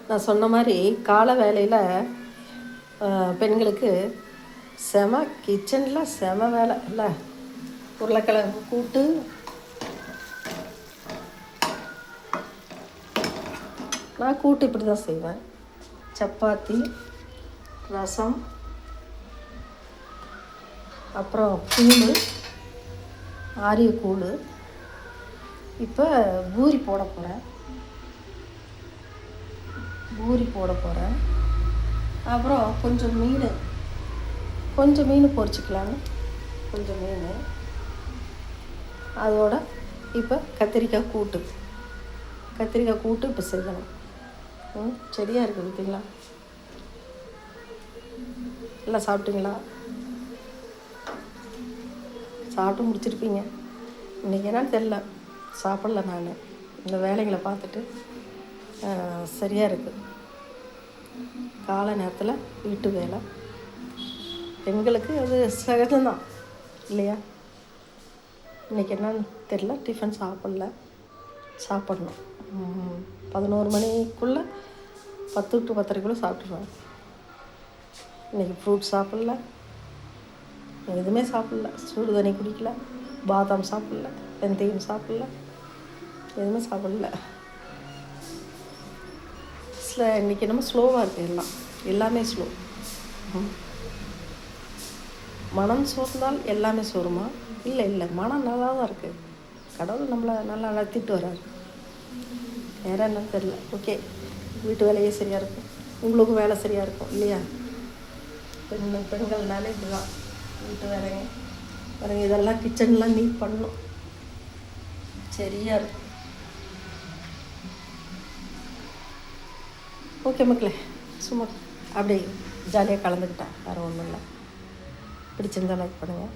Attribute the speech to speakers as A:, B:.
A: நான் சொன்ன மாதிரி காலை வேலையில் பெண்களுக்கு கிச்சனில் வேலை இல்லை. உருளைக்கிழங்கு கூட்டு, நான் கூட்டு இப்படி தான் செய்வேன். சப்பாத்தி, ரசம், அப்புறம் கூழ், ஆரிய கூழ். இப்போ பூரி போட போகிறேன். அப்புறம் கொஞ்சம் மீன் பொரிச்சிக்கலான்னு கொஞ்சம் மீன். அதோட இப்போ கத்திரிக்காய் கூட்டு இப்போ செய்யணும். சரியாக இருக்குது பார்த்தீங்களா? எல்லாம் சாப்பிட்டீங்களா? சாப்பிட்டு முடிச்சிருப்பீங்க. இன்றைக்கி என்னன்னு தெரில, சாப்பிடல. நான் இந்த வேலைகளை பார்த்துட்டு சரியாக இருக்குது. காலை நேரத்தில் வீட்டு வேலை பெண்களுக்கு அது சகஜம்தான் இல்லையா? இன்றைக்கி என்னன்னு தெரில, டிஃபன் சாப்பிடணும். 11 மணிக்குள்ளே 10 to 10:30 சாப்பிட்ருவேன். இன்றைக்கி ஃப்ரூட்ஸ் சாப்பிடல, எதுவுமே சாப்பிடல. சூடு தண்ணி குடிக்கல, பாதாம் சாப்பிடல, வெந்தயம் சாப்பிடல, எதுவுமே சாப்பிடல. இன்றைக்கி நம்ம ஸ்லோவாக இருக்குது. எல்லாமே ஸ்லோ. மனம் சோர்ந்தால் எல்லாமே சோறுமா? இல்லை, மனம் நல்லா தான் இருக்குது. கடவுள் நம்மளை நல்லா நடத்திட்டு வர்றாரு. வேறு என்னன்னு தெரில. ஓகே, வீட்டு வேலையே சரியாக இருக்கும், உங்களுக்கும் வேலை சரியாக இருக்கும் இல்லையா? பெண்கள்னாலே இப்படிதான், வீட்டு வேலைங்க பாருங்க. இதெல்லாம் கிச்சன்லாம் நீட் பண்ணணும், சரியாக இருக்கும். ஓகே மக்களே, சும்மா அப்படியே ஜாலியாக கலந்துக்கிட்டேன், வேறு ஒன்றும் இல்லை. பிடிச்சிருந்தா லைக் பண்ணுங்கள்.